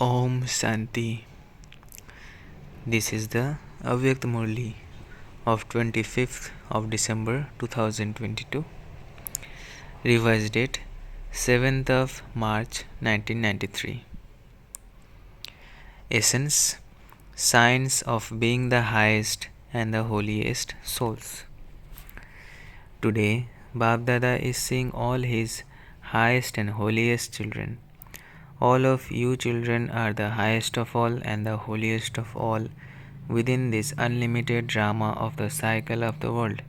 Om Shanti. This is the Avyakt Murli of 25th of December 2022. Revised date 7th of March 1993. Essence: Signs of being the highest and the holiest souls. Today, Bab Dada is seeing all his highest and holiest children. All of you children are the highest of all and the holiest of all within this unlimited drama of the cycle of the world.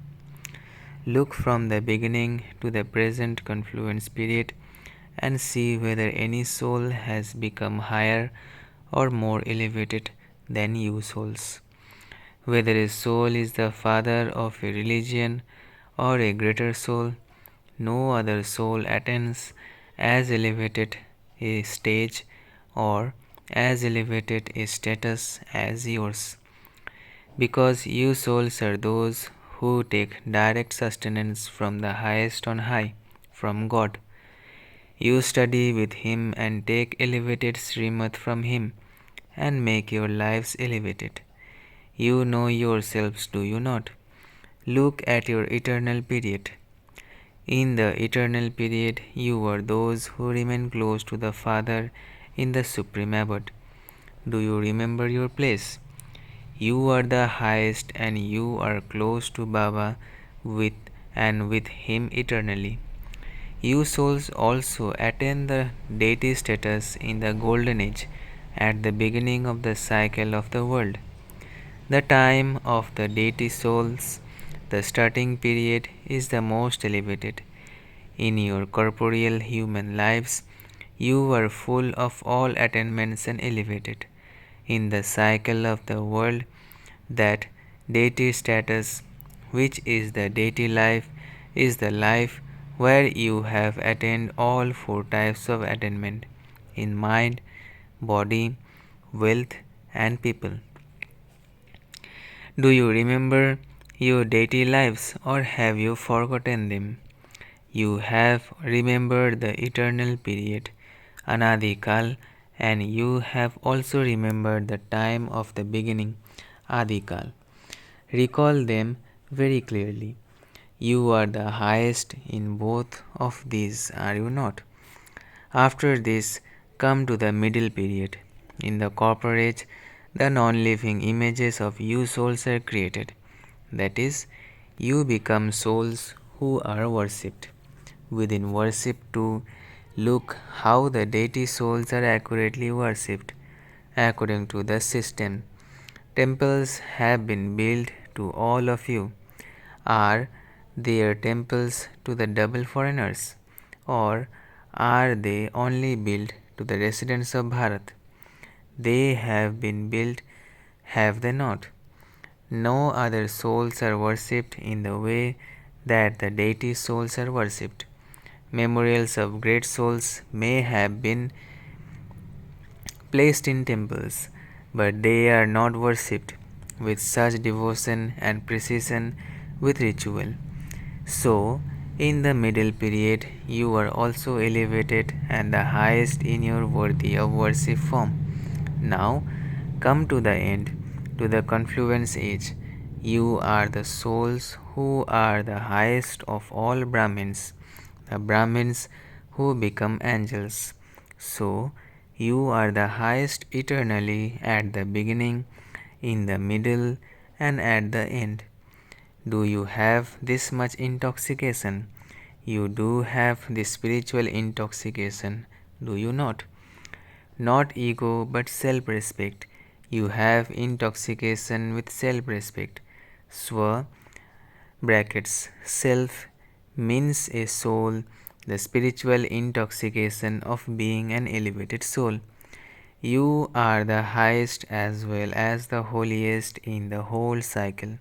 Look from the beginning to the present confluence period and see whether any soul has become higher or more elevated than you souls. Whether a soul is the father of a religion or a greater soul, no other soul attains as elevated a stage or as elevated a status as yours. Because you souls are those who take direct sustenance from the highest on high, from God. You study with Him and take elevated Srimad from Him and make your lives elevated. You know yourselves, do you not? Look at your eternal period. In the eternal period, you were those who remain close to the Father in the Supreme Abode. Do you remember your place? You are the highest and you are close to Baba with him eternally. You souls also attain the deity status in the golden age at the beginning of the cycle of the world. The time of the deity souls, the starting period, is the most elevated. In your corporeal human lives, you were full of all attainments and elevated. In the cycle of the world, that deity status, which is the deity life, is the life where you have attained all four types of attainment in mind, body, wealth, and people. Do you remember your deity lives or have you forgotten them? You have remembered the eternal period, Anadikal, and you have also remembered the time of the beginning, Adikal. Recall them very clearly. You are the highest in both of these, are you not? After this, come to the middle period. In the copper age, the non-living images of you souls are created. That is, you become souls who are worshipped. Within worship too, look how the deity souls are accurately worshipped. According to the system, temples have been built to all of you. Are there temples to the double foreigners? Or are they only built to the residents of Bharat? They have been built, have they not? No other souls are worshipped in the way that the deity souls are worshipped. Memorials of great souls may have been placed in temples, but they are not worshipped with such devotion and precision with ritual. So, in the middle period, you are also elevated and the highest in your worthy of worship form. Now, come to the end, to the confluence age. You are the souls who are the highest of all Brahmins, the Brahmins who become angels. So, you are the highest eternally at the beginning, in the middle, and at the end. Do you have this much intoxication? You do have this spiritual intoxication, do you not? Not ego but self respect. You have intoxication with self respect. Swa brackets self means a soul, the spiritual intoxication of being an elevated soul. You are the highest as well as the holiest in the whole cycle.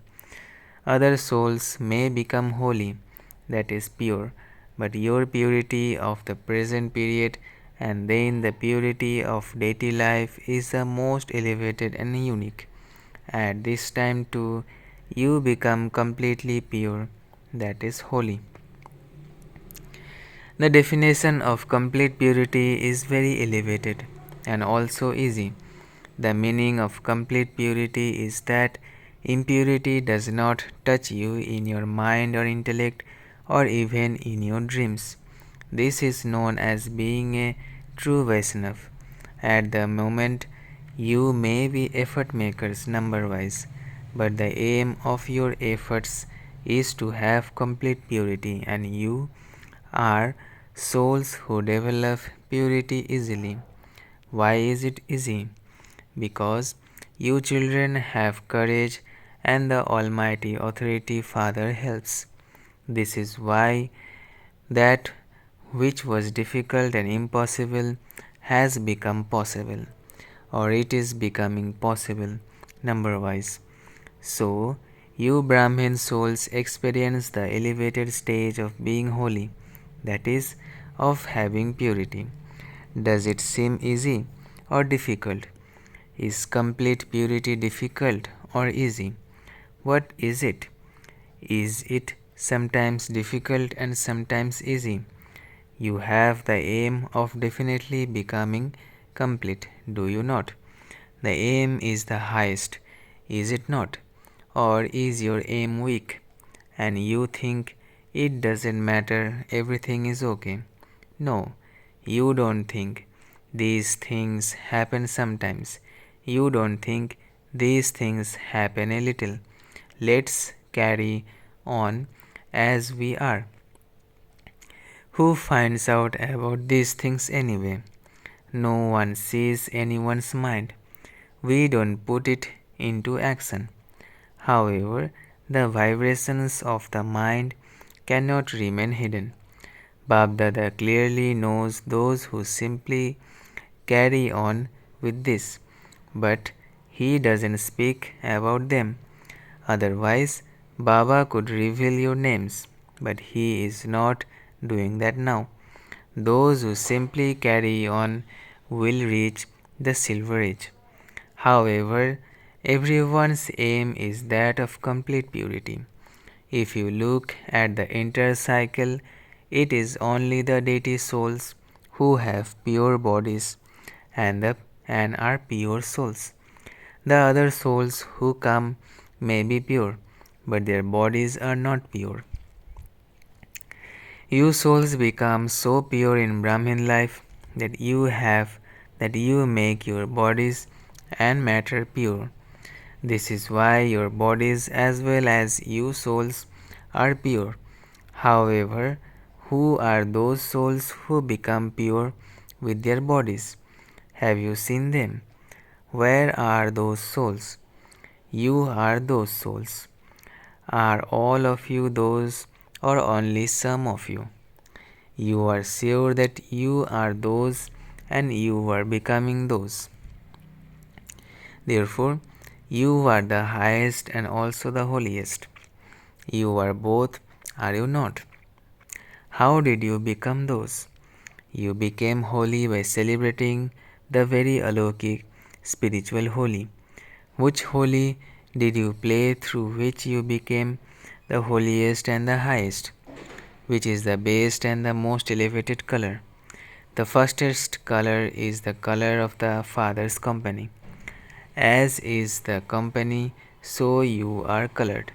Other souls may become holy, that is pure, but your purity of the present period and then the purity of deity life is the most elevated and unique. At this time too, you become completely pure, that is holy. The definition of complete purity is very elevated. and also easy. The meaning of complete purity is that impurity does not touch you in your mind or intellect or even in your dreams. This is known as being a true Vaishnav. At the moment, you may be effort makers number wise, but the aim of your efforts is to have complete purity, and you are souls who develop purity easily. Why is it easy? Because you children have courage and the Almighty Authority Father helps. This is why that which was difficult and impossible has become possible, or it is becoming possible number wise. So, you Brahmin souls experience the elevated stage of being holy, that is, of having purity. Does it seem easy or difficult? Is complete purity difficult or easy? What is it? Is it sometimes difficult and sometimes easy? You have the aim of definitely becoming complete, do you not? The aim is the highest, is it not? Or is your aim weak and you think it doesn't matter, everything is okay? No, you don't think. These things happen sometimes. You don't think these things happen a little. Let's carry on as we are. Who finds out about these things anyway? No one sees anyone's mind. We don't put it into action. However, the vibrations of the mind cannot remain hidden. Babdada clearly knows those who simply carry on with this, but he doesn't speak about them. Otherwise, Baba could reveal your names, but he is not doing that now. Those who simply carry on will reach the Silver Age. However, everyone's aim is that of complete purity. If you look at the entire cycle, it is only the deity souls who have pure bodies and are pure souls. The other souls who come may be pure, but their bodies are not pure. You souls become so pure in Brahmin life that you make your bodies and matter pure. This is why your bodies as well as you souls are pure. However, who are those souls who become pure with their bodies? Have you seen them? Where are those souls? You are those souls. Are all of you those, or only some of you? You are sure that you are those and you are becoming those. Therefore, you are the highest and also the holiest. You are both, are you not? How did you become those? You became holy by celebrating the very alokik spiritual holy. Which holy did you play through which you became the holiest and the highest? Which is the best and the most elevated color? The firstest color is the color of the Father's company. As is the company, so you are colored.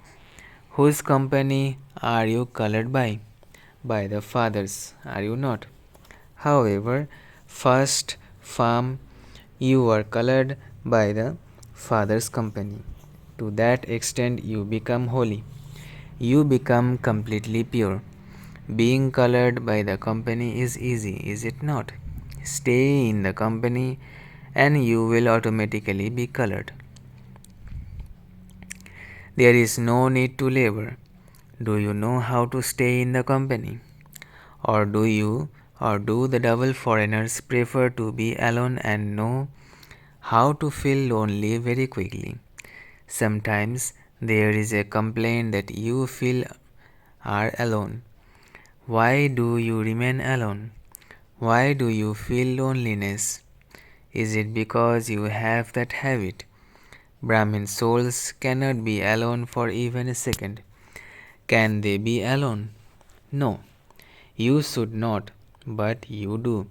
Whose company are you colored by? By the Father's, are you not? However, first farm, you are colored by the Father's company. To that extent, you become holy. You become completely pure. Being colored by the company is easy, is it not? Stay in the company and you will automatically be colored. There is no need to labor. Do you know how to stay in the company? Or do the double foreigners prefer to be alone and know how to feel lonely very quickly? Sometimes there is a complaint that you feel are alone. Why do you remain alone? Why do you feel loneliness? Is it because you have that habit? Brahmin souls cannot be alone for even a second. Can they be alone? No, you should not, but you do.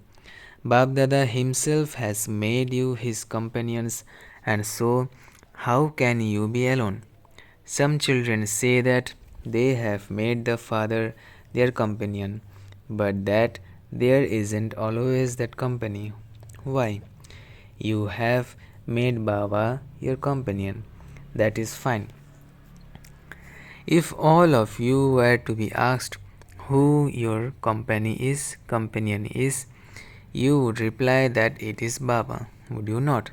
Bab Dada himself has made you his companions, and so how can you be alone? Some children say that they have made the Father their companion, but that there isn't always that company. Why? You have made Baba your companion. That is fine. If all of you were to be asked who your companion is, you would reply that it is Baba, would you not?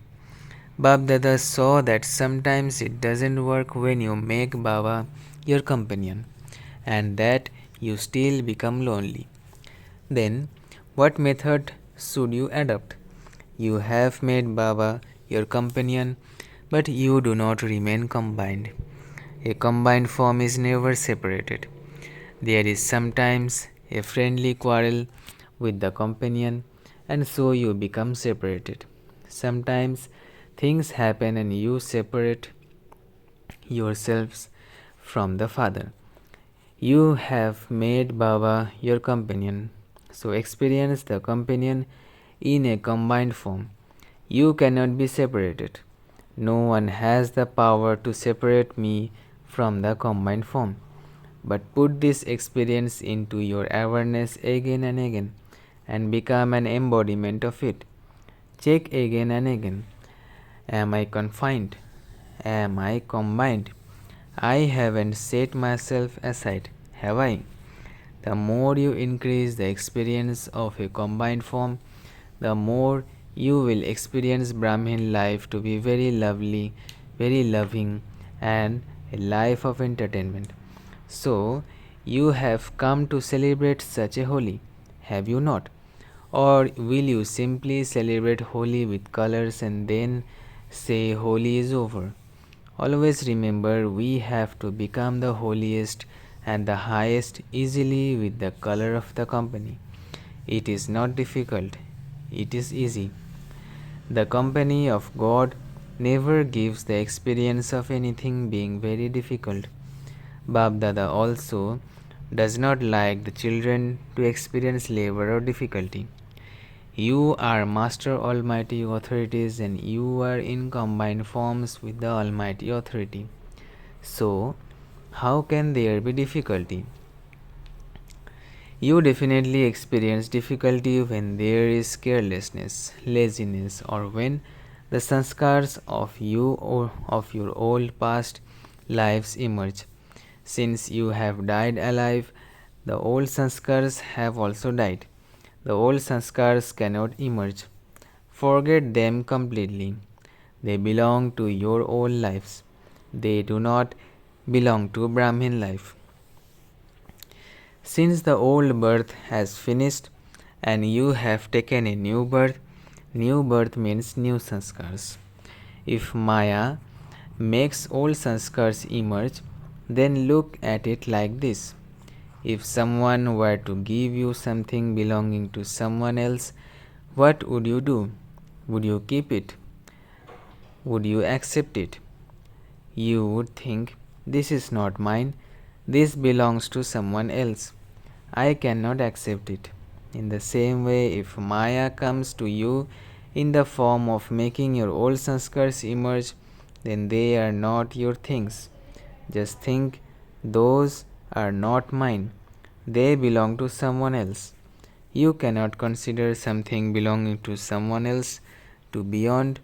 Bab Dada saw that sometimes it doesn't work when you make Baba your companion, and that you still become lonely. Then, what method should you adopt? You have made Baba your companion, but you do not remain combined. A combined form is never separated. There is sometimes a friendly quarrel with the companion, and so you become separated. Sometimes things happen and you separate yourselves from the Father. You have made Baba your companion, so experience the companion in a combined form. You cannot be separated. No one has the power to separate me from the combined form. But put this experience into your awareness again and again and become an embodiment of it. Check again and again. Am I confined? Am I combined? I haven't set myself aside, have I? The more you increase the experience of a combined form, the more you will experience Brahmin life to be very lovely, very loving, and a life of entertainment. So, you have come to celebrate such a Holi, have you not? Or will you simply celebrate Holi with colors and then say Holi is over? Always remember we have to become the holiest and the highest easily with the color of the company. It is not difficult, it is easy. The company of God never gives the experience of anything being very difficult. Bab Dada also does not like the children to experience labor or difficulty. You are Master Almighty authorities and you are in combined forms with the Almighty authority. So, how can there be difficulty? You definitely experience difficulty when there is carelessness, laziness, or when the sanskars of you or of your old past lives emerge. Since you have died alive, the old sanskars have also died. The old sanskars cannot emerge. Forget them completely. They belong to your old lives. They do not belong to Brahmin life. Since the old birth has finished and you have taken a new birth means new sanskars. If Maya makes old sanskars emerge, then look at it like this. If someone were to give you something belonging to someone else, what would you do? Would you keep it? Would you accept it? You would think, this is not mine, this belongs to someone else. I cannot accept it. In the same way, if Maya comes to you in the form of making your old sanskars emerge, then they are not your things. Just think, those are not mine. They belong to someone else. You cannot consider something belonging to someone else to belong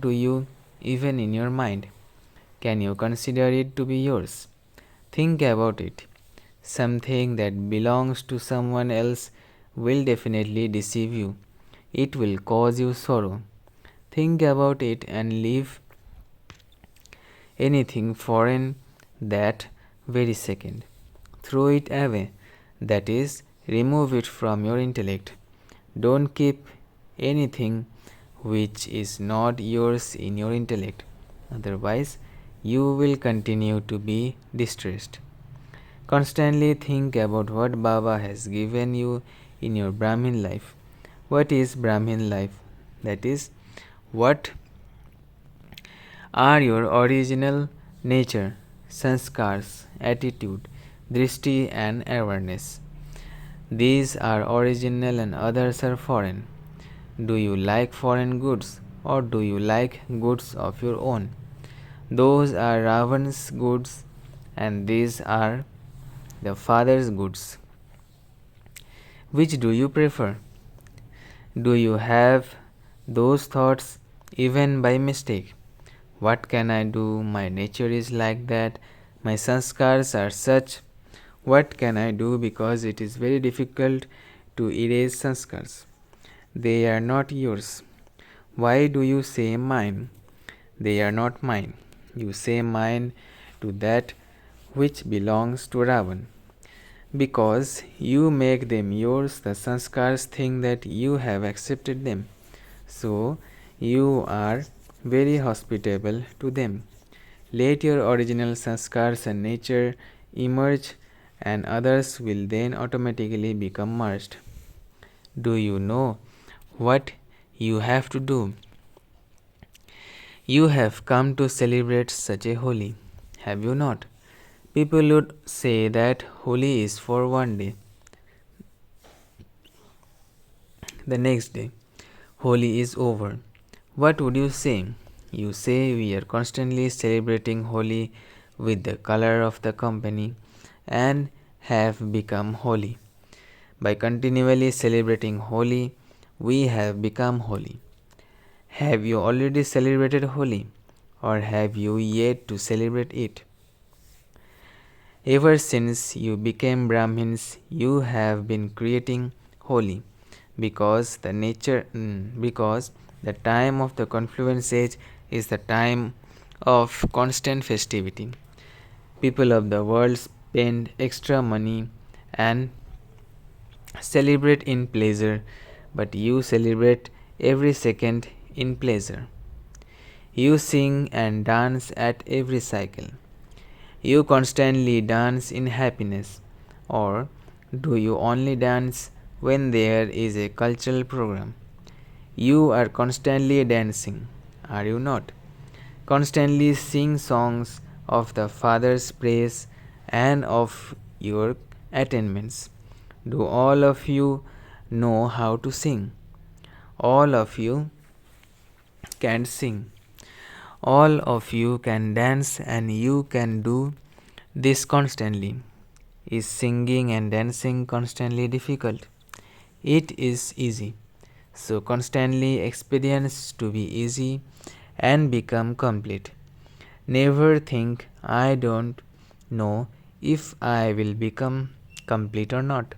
to you even in your mind. Can you consider it to be yours? Think about it. Something that belongs to someone else will definitely deceive you. It will cause you sorrow. Think about it and leave anything foreign that very second. Throw it away. That is, remove it from your intellect. Don't keep anything which is not yours in your intellect. Otherwise, you will continue to be distressed. Constantly think about what Baba has given you in your Brahmin life. What is Brahmin life? That is, what are your original nature, sanskars, attitude, drishti, and awareness. These are original and others are foreign. Do you like foreign goods or do you like goods of your own? Those are Ravan's goods and these are the father's goods. Which do you prefer? Do you have those thoughts even by mistake? What can I do? My nature is like that. My sanskars are such. What can I do? Because it is very difficult to erase sanskars. They are not yours. Why do you say mine? They are not mine. You say mine to that which belongs to Ravan. Because you make them yours, the sanskars think that you have accepted them. So you are very hospitable to them. Let your original sanskars and nature emerge, and others will then automatically become merged. Do you know what you have to do? You have come to celebrate such a Holi, have you not? People would say that Holi is for one day. The next day, Holi is over. What would you say? You say we are constantly celebrating Holi with the color of the company and have become holy. By continually celebrating Holi, we have become holy. Have you already celebrated Holi or have you yet to celebrate it? Ever since you became Brahmins, you have been creating Holi because the time of the confluence age is the time of constant festivity. People of the world spend extra money and celebrate in pleasure, but you celebrate every second in pleasure. You sing and dance at every cycle. You constantly dance in happiness, or do you only dance when there is a cultural program? You are constantly dancing, are you not? Constantly sing songs of the Father's praise and of your attainments. Do all of you know how to sing? All of you can sing. All of you can dance and you can do this constantly. Is singing and dancing constantly difficult? It is easy. So constantly experience to be easy and become complete. Never think I don't know if I will become complete or not.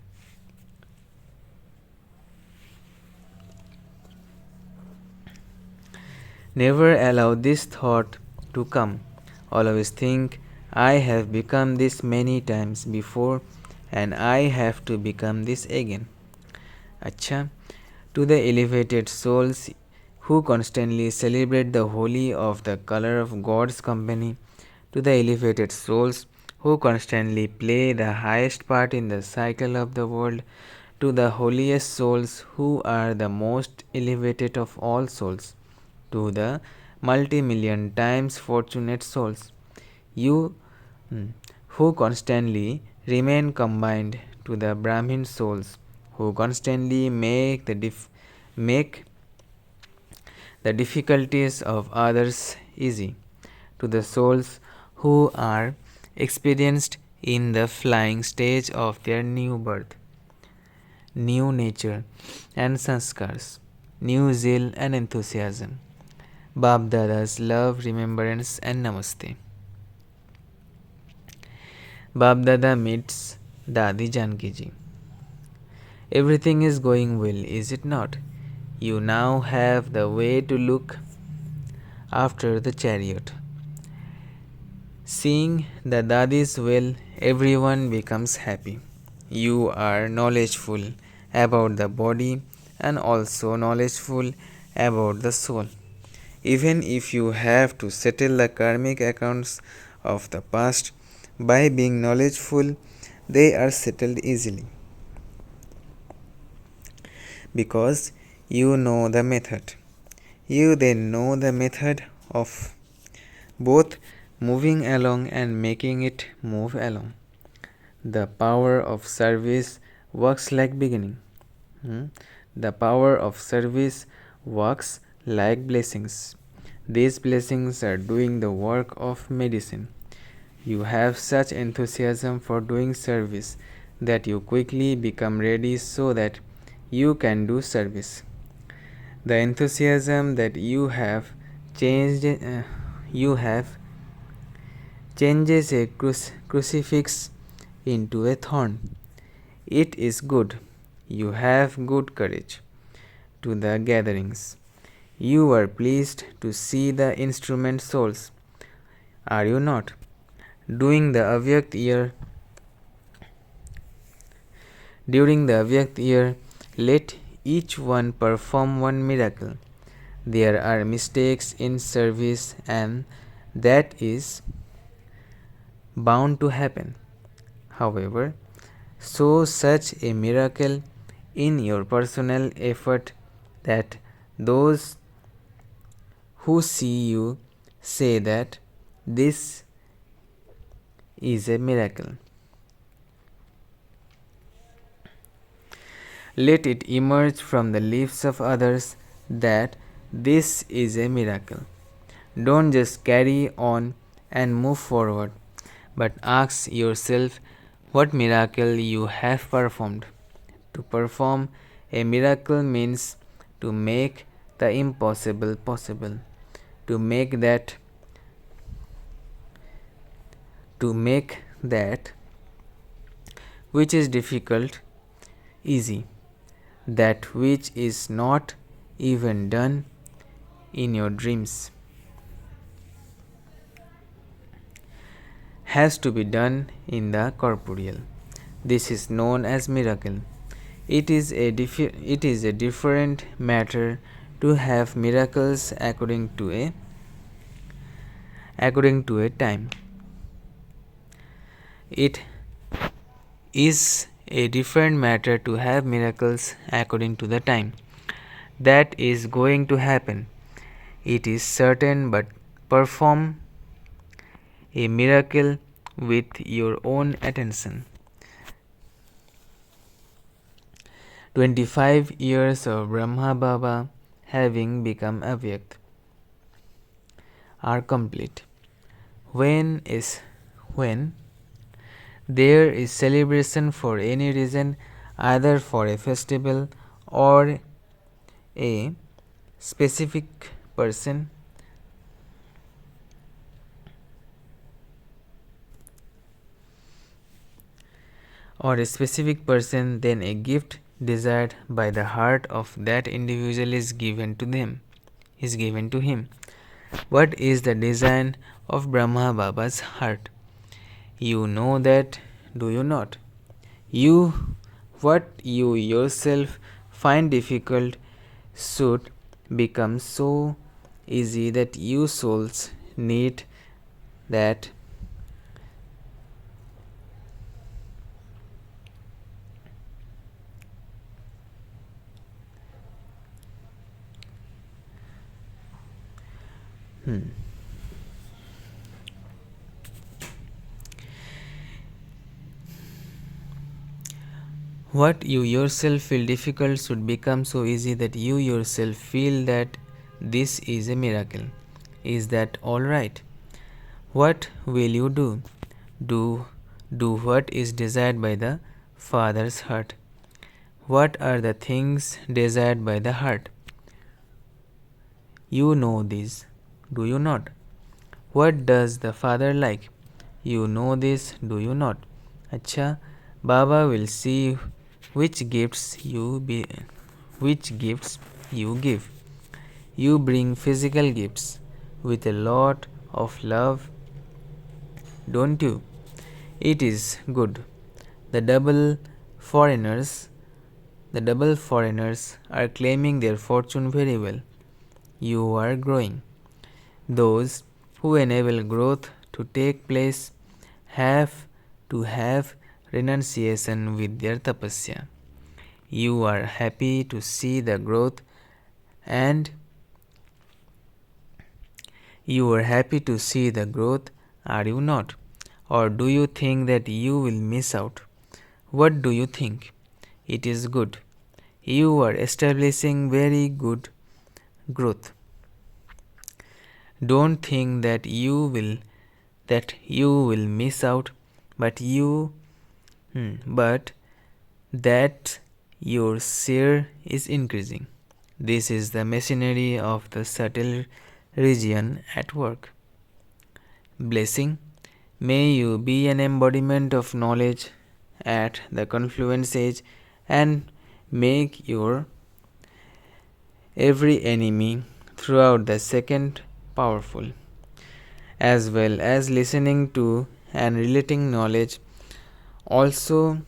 Never allow this thought to come. Always think I have become this many times before and I have to become this again. Acha, to the elevated souls who constantly celebrate the holy of the color of God's company, to the elevated souls who constantly play the highest part in the cycle of the world, to the holiest souls who are the most elevated of all souls, to the multi-million times fortunate souls, you who constantly remain combined, to the Brahmin souls who constantly make the difficulties of others easy, to the souls who are experienced in the flying stage of their new birth, new nature and sanskars, new zeal and enthusiasm. Bab Dada's love, remembrance and namaste. Bab Dada meets Dadi Janki ji. Everything is going well, is it not? You now have the way to look after the chariot. Seeing the Dadis well, everyone becomes happy. You are knowledgeful about the body and also knowledgeful about the soul. Even if you have to settle the karmic accounts of the past, by being knowledgeful, they are settled easily. Because you know the method. You then know the method of both moving along and making it move along. The power of service works like beginning. Hmm? The power of service works like blessings. These blessings are doing the work of medicine. You have such enthusiasm for doing service that you quickly become ready so that you can do service. The enthusiasm that changed you have changes a crucifix into a thorn. It is good. You have good courage to the gatherings. You are pleased to see the instrument souls, are you not? Doing the Avyakt year During the Avyakt year, let each one perform one miracle. There are mistakes in service, and that is bound to happen. However, show such a miracle in your personal effort that those who see you say that this is a miracle. Let it emerge from the lips of others that this is a miracle. Don't just carry on and move forward, but ask yourself what miracle you have performed. To perform a miracle means to make the impossible possible. To make that which is difficult easy, that which is not even done in your dreams has to be done in the corporeal. This is known as miracle. It is a different matter to have miracles according to a time. It is a different matter to have miracles according to the time that is going to happen. It is certain, but perform a miracle with your own attention. 25 years of Brahma Baba having become Avyakt are complete. When there is celebration for any reason, either for a festival or a specific person, then a gift desired by the heart of that individual is given to him. What is the design of Brahma Baba's heart? You know that, do you not? What you yourself find difficult should become so easy that you souls need that. What you yourself feel difficult should become so easy that you yourself feel that this is a miracle. Is that all right? What will you do? Do what is desired by the Father's heart. What are the things desired by the heart? You know these, do you not? What does the Father like? You know this, do you not? Acha, Baba will see which gifts you give. You bring physical gifts with a lot of love, don't you? It is good. The double foreigners are claiming their fortune very well. You are growing. Those who enable growth to take place have to have renunciation with their tapasya. You are happy to see the growth, are you not? Or do you think that you will miss out? What do you think? it is good. You are establishing very good growth. Don't think that you will miss out, but but that your share is increasing. This is the machinery of the subtle region at work. Blessing. May you be an embodiment of knowledge at the confluence age and make your every enemy throughout the second powerful, as well as listening to and relating knowledge. Also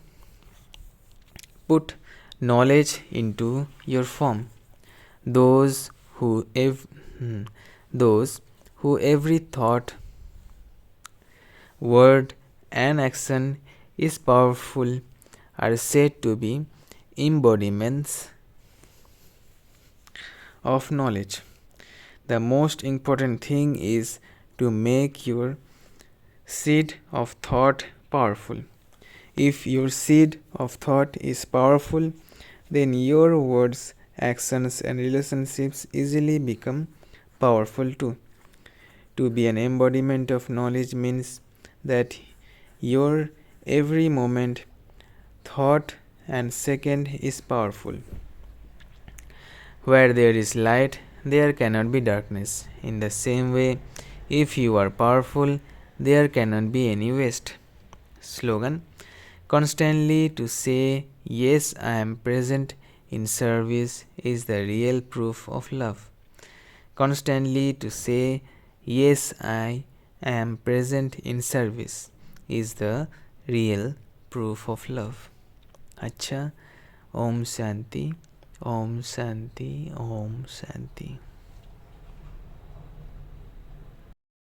put knowledge into your form. Those who those who every thought, word and action is powerful are said to be embodiments of knowledge. The most important thing is to make your seed of thought powerful. If your seed of thought is powerful, then your words, actions, and relationships easily become powerful too. To be an embodiment of knowledge means that your every moment, thought, and second is powerful. Where there is light, there cannot be darkness. In the same way, if you are powerful, there cannot be any waste. Slogan. Constantly to say, yes, I am present in service is the real proof of love. Constantly to say, yes, I am present in service is the real proof of love. अच्छा, ओम शांति, ओम शांति, ओम शांति.